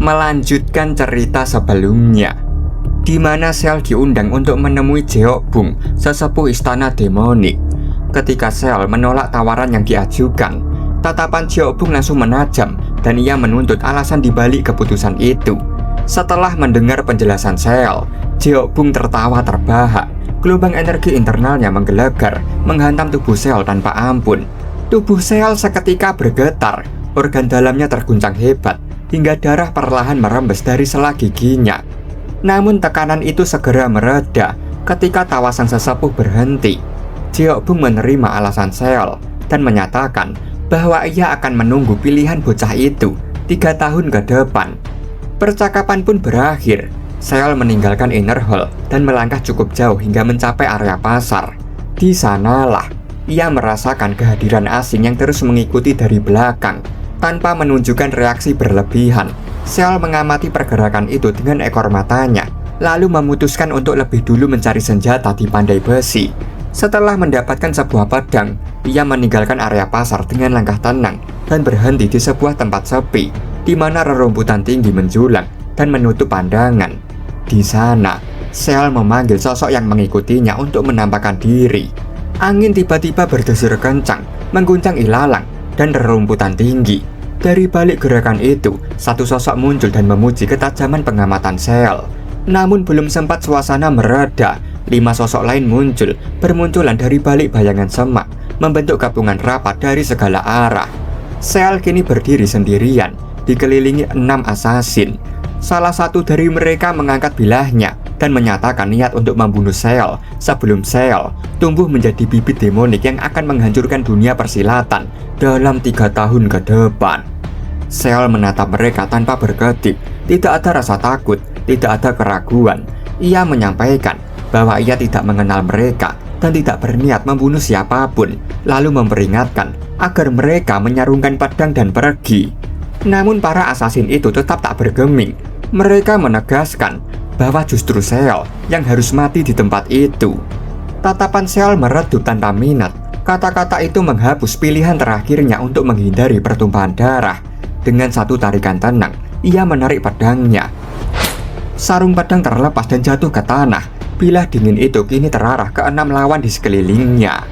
melanjutkan cerita sebelumnya, di mana Sel diundang untuk menemui Jeokbung, sesepuh istana demonik. Ketika Sel menolak tawaran yang diajukan, tatapan Jeokbung langsung menajam dan ia menuntut alasan dibalik keputusan itu. Setelah mendengar penjelasan Sel, Jeokbung tertawa terbahak. Gelombang energi internalnya menggelegar, menghantam tubuh Sel tanpa ampun. Tubuh Sel seketika bergetar, organ dalamnya terguncang hebat, hingga darah perlahan merembes dari sela giginya. Namun tekanan itu segera mereda ketika tawa sang sesepuh berhenti. Jeokbung menerima alasan Sel dan menyatakan bahwa ia akan menunggu pilihan bocah itu 3 tahun ke depan. Percakapan pun berakhir. Sel meninggalkan Inner Hall dan melangkah cukup jauh hingga mencapai area pasar. Di sanalah ia merasakan kehadiran asing yang terus mengikuti dari belakang. Tanpa menunjukkan reaksi berlebihan, Sel mengamati pergerakan itu dengan ekor matanya, lalu memutuskan untuk lebih dulu mencari senjata di pandai besi. Setelah mendapatkan sebuah pedang, ia meninggalkan area pasar dengan langkah tenang dan berhenti di sebuah tempat sepi, di mana rerumputan tinggi menjulang dan menutup pandangan. Di sana, Sel memanggil sosok yang mengikutinya untuk menampakkan diri. Angin tiba-tiba berdesir kencang, mengguncang ilalang dan rerumputan tinggi. Dari balik gerakan itu, satu sosok muncul dan memuji ketajaman pengamatan Sel. Namun belum sempat suasana mereda, 5 sosok lain muncul, bermunculan dari balik bayangan semak, membentuk gabungan rapat dari segala arah. Sel kini berdiri sendirian, dikelilingi 6 asasin. Salah satu dari mereka mengangkat bilahnya dan menyatakan niat untuk membunuh Sel sebelum Sel tumbuh menjadi bibit demonik yang akan menghancurkan dunia persilatan dalam 3 tahun ke depan. Sel menatap mereka tanpa berkedip, tidak ada rasa takut, tidak ada keraguan. Ia menyampaikan bahwa ia tidak mengenal mereka dan tidak berniat membunuh siapapun, lalu memperingatkan agar mereka menyarungkan pedang dan pergi. Namun para asasin itu tetap tak bergeming. Mereka menegaskan bahwa justru Sel yang harus mati di tempat itu. Tatapan Sel meredup tanpa minat. Kata-kata itu menghapus pilihan terakhirnya untuk menghindari pertumpahan darah. Dengan satu tarikan tenang, ia menarik pedangnya. Sarung pedang terlepas dan jatuh ke tanah. Bilah dingin itu kini terarah ke 6 lawan di sekelilingnya.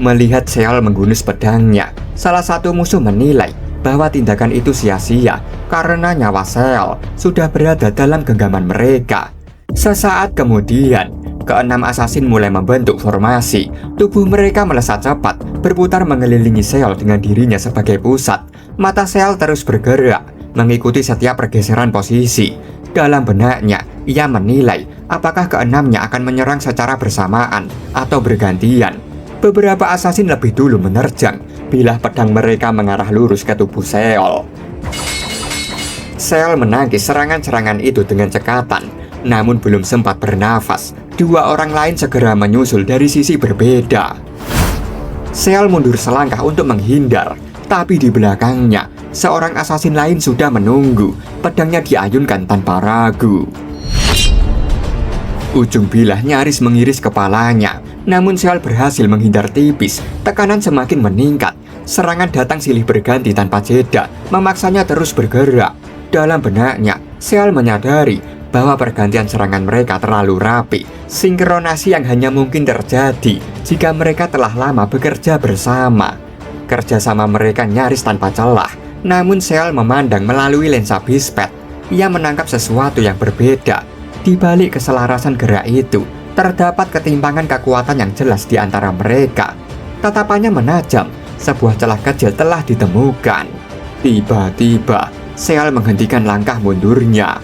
Melihat Sel menggunus pedangnya, salah satu musuh menilai bahwa tindakan itu sia-sia karena nyawa Sel sudah berada dalam genggaman mereka. Sesaat kemudian, ke-6 asasin mulai membentuk formasi. Tubuh mereka melesat cepat, berputar mengelilingi Sel dengan dirinya sebagai pusat. Mata Sel terus bergerak, mengikuti setiap pergeseran posisi. Dalam benaknya, ia menilai apakah ke-6-nya akan menyerang secara bersamaan atau bergantian. Beberapa asasin lebih dulu menerjang. Bilah pedang mereka mengarah lurus ke tubuh Sel. Sel menangkis serangan-serangan itu dengan cekatan. Namun belum sempat bernafas, 2 orang lain segera menyusul dari sisi berbeda. Sel mundur selangkah untuk menghindar, tapi di belakangnya, seorang asasin lain sudah menunggu. Pedangnya diayunkan tanpa ragu. Ujung bilah nyaris mengiris kepalanya. Namun Sel berhasil menghindar tipis. Tekanan semakin meningkat. Serangan datang silih berganti tanpa jeda, memaksanya terus bergerak. Dalam benaknya, Sel menyadari bahwa pergantian serangan mereka terlalu rapi. Sinkronasi yang hanya mungkin terjadi jika mereka telah lama bekerja bersama. Kerjasama mereka nyaris tanpa celah. Namun Sel memandang melalui lensa bispet. Ia menangkap sesuatu yang berbeda. Di balik keselarasan gerak itu, terdapat ketimpangan kekuatan yang jelas di antara mereka. Tatapannya menajam. Sebuah celah kecil telah ditemukan. Tiba-tiba, Sel menghentikan langkah mundurnya.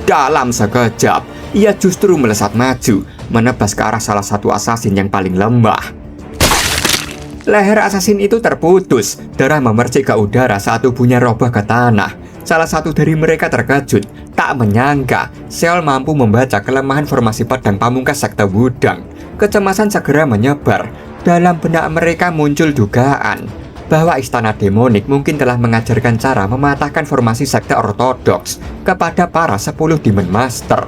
Dalam sekejap, ia justru melesat maju, menebas ke arah salah satu asasin yang paling lemah. Leher asasin itu terputus, darah memercik ke udara saat tubuhnya roboh ke tanah. Salah satu dari mereka terkejut, tak menyangka Sel mampu membaca kelemahan formasi pedang pamungkas sekte Wudang. Kecemasan segera menyebar. Dalam benak mereka muncul dugaan bahwa istana demonik mungkin telah mengajarkan cara mematahkan formasi sekte ortodoks kepada para 10 Demon Master.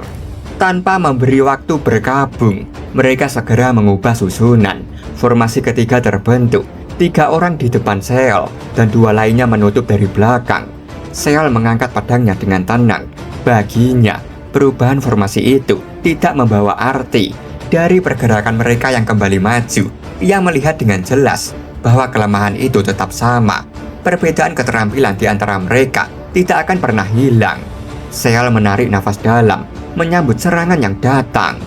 Tanpa memberi waktu berkabung, mereka segera mengubah susunan. Formasi ketiga terbentuk, 3 orang di depan Sel dan 2 lainnya menutup dari belakang. Seol mengangkat pedangnya dengan tenang. Baginya, perubahan formasi itu tidak membawa arti. Dari pergerakan mereka yang kembali maju, ia melihat dengan jelas bahwa kelemahan itu tetap sama. Perbedaan keterampilan di antara mereka tidak akan pernah hilang. Seol menarik nafas dalam, menyambut serangan yang datang.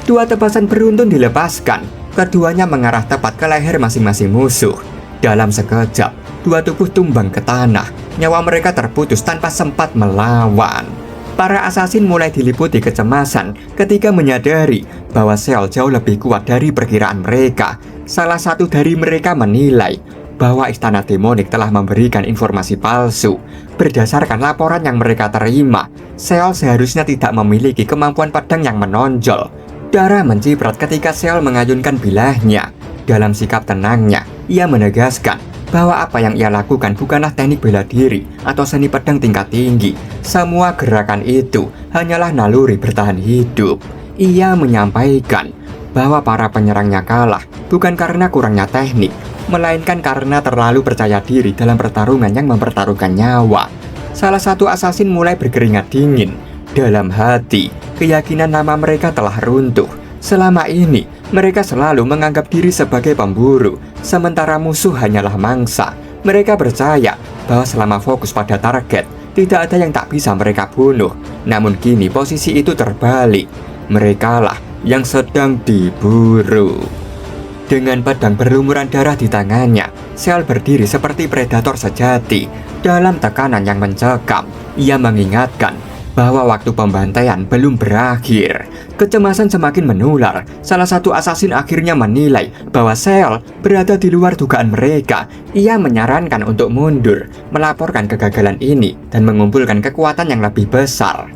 Dua tebasan beruntun dilepaskan, keduanya mengarah tepat ke leher masing-masing musuh. Dalam sekejap, dua tubuh tumbang ke tanah, nyawa mereka terputus tanpa sempat melawan. Para asasin mulai diliputi kecemasan ketika menyadari bahwa Seol jauh lebih kuat dari perkiraan mereka. Salah satu dari mereka menilai bahwa Istana Demonik telah memberikan informasi palsu. Berdasarkan laporan yang mereka terima, Seol seharusnya tidak memiliki kemampuan pedang yang menonjol. Darah menciprat ketika Seol mengayunkan bilahnya. Dalam sikap tenangnya, ia menegaskan bahwa apa yang ia lakukan bukanlah teknik bela diri atau seni pedang tingkat tinggi. Semua gerakan itu hanyalah naluri bertahan hidup. Ia menyampaikan bahwa para penyerangnya kalah bukan karena kurangnya teknik, melainkan karena terlalu percaya diri dalam pertarungan yang mempertaruhkan nyawa. Salah satu asasin mulai berkeringat dingin. Dalam hati, keyakinan nama mereka telah runtuh. Selama ini, mereka selalu menganggap diri sebagai pemburu, sementara musuh hanyalah mangsa. Mereka percaya bahwa selama fokus pada target, tidak ada yang tak bisa mereka bunuh. Namun kini posisi itu terbalik. Merekalah yang sedang diburu. Dengan pedang berlumuran darah di tangannya, Seol berdiri seperti predator sejati. Dalam tekanan yang mencekam, ia mengingatkan bahwa waktu pembantaian belum berakhir. Kecemasan semakin menular. Salah satu asasin akhirnya menilai bahwa Seol berada di luar dugaan mereka. Ia menyarankan untuk mundur, melaporkan kegagalan ini, dan mengumpulkan kekuatan yang lebih besar.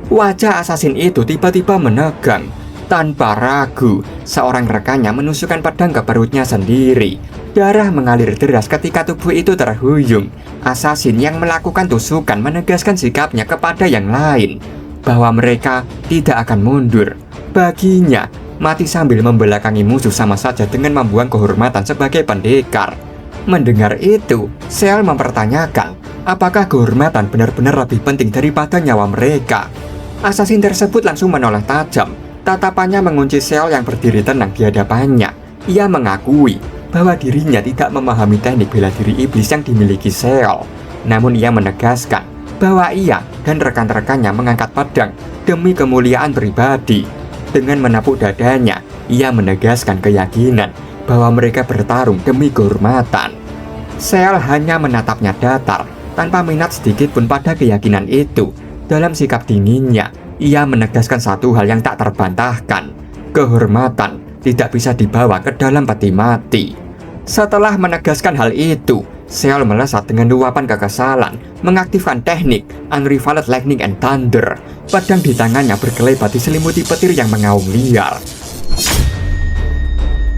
Wajah asasin itu tiba-tiba menegang. Tanpa ragu, seorang rekannya menusukkan pedang ke perutnya sendiri. Darah mengalir deras ketika tubuh itu terhuyung. Asasin yang melakukan tusukan menegaskan sikapnya kepada yang lain, bahwa mereka tidak akan mundur. Baginya, mati sambil membelakangi musuh sama saja dengan membuang kehormatan sebagai pendekar. Mendengar itu, Seol mempertanyakan, apakah kehormatan benar-benar lebih penting daripada nyawa mereka? Asasin tersebut langsung menoleh tajam. Tatapannya mengunci Seol yang berdiri tenang di hadapannya. Ia mengakui bahwa dirinya tidak memahami teknik bela diri iblis yang dimiliki Seol. Namun ia menegaskan bahwa ia dan rekan-rekannya mengangkat pedang demi kemuliaan pribadi. Dengan menepuk dadanya, ia menegaskan keyakinan bahwa mereka bertarung demi kehormatan. Seol hanya menatapnya datar, tanpa minat sedikit pun pada keyakinan itu. Dalam sikap dinginnya, ia menegaskan satu hal yang tak terbantahkan. Kehormatan tidak bisa dibawa ke dalam peti mati. Setelah menegaskan hal itu, Seol melesat dengan luapan kekesalan, mengaktifkan teknik Unrivaled Lightning and Thunder. Pedang di tangannya berkelebat diselimuti petir yang mengaum liar.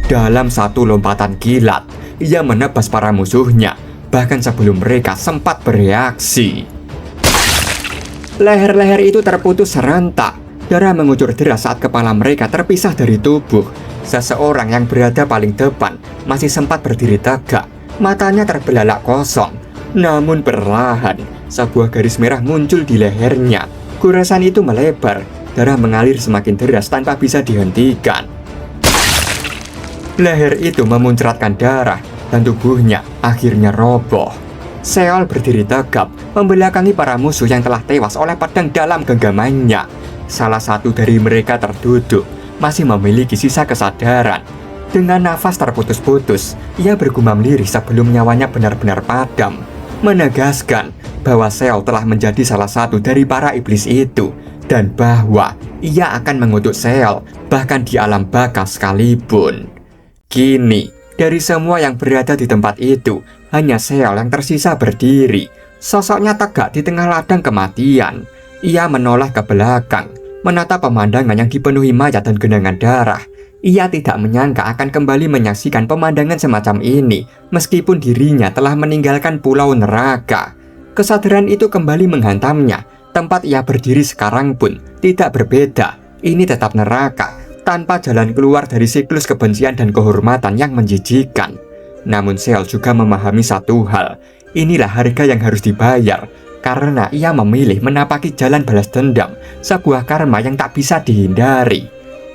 Dalam satu lompatan kilat, ia menebas para musuhnya, bahkan sebelum mereka sempat bereaksi. Leher-leher itu terputus serentak. Darah mengucur deras saat kepala mereka terpisah dari tubuh. Seseorang yang berada paling depan masih sempat berdiri tegak. Matanya terbelalak kosong. Namun perlahan, sebuah garis merah muncul di lehernya. Goresan itu melebar. Darah mengalir semakin deras tanpa bisa dihentikan. Leher itu memuncratkan darah dan tubuhnya akhirnya roboh. Seol berdiri tegap, membelakangi para musuh yang telah tewas oleh pedang dalam genggamannya. Salah satu dari mereka terduduk, masih memiliki sisa kesadaran. Dengan nafas terputus-putus, ia bergumam lirih sebelum nyawanya benar-benar padam, menegaskan bahwa Seol telah menjadi salah satu dari para iblis itu, dan bahwa ia akan mengutuk Seol bahkan di alam baka sekalipun. Kini, dari semua yang berada di tempat itu, hanya Seol yang tersisa berdiri. Sosoknya tegak di tengah ladang kematian. Ia menoleh ke belakang, menatap pemandangan yang dipenuhi mayat dan genangan darah. Ia tidak menyangka akan kembali menyaksikan pemandangan semacam ini, meskipun dirinya telah meninggalkan pulau neraka. Kesadaran itu kembali menghantamnya. Tempat ia berdiri sekarang pun tidak berbeda. Ini tetap neraka, tanpa jalan keluar dari siklus kebencian dan kehormatan yang menjijikkan. Namun Seol juga memahami satu hal, Inilah harga yang harus dibayar, karena ia memilih menapaki jalan balas dendam, sebuah karma yang tak bisa dihindari.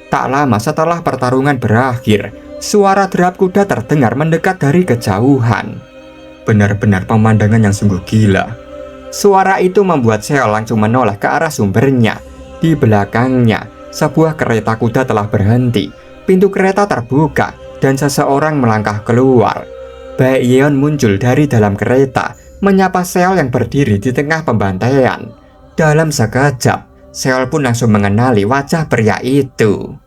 Tak lama setelah pertarungan berakhir, suara derap kuda terdengar mendekat dari kejauhan. Benar-benar pemandangan yang sungguh gila. Suara itu membuat Seol langsung menoleh ke arah sumbernya. Di belakangnya, sebuah kereta kuda telah berhenti. Pintu kereta terbuka dan seseorang melangkah keluar. Baekyeon muncul dari dalam kereta, menyapa Seol yang berdiri di tengah pembantaian. Dalam sekejap, Seol pun langsung mengenali wajah pria itu.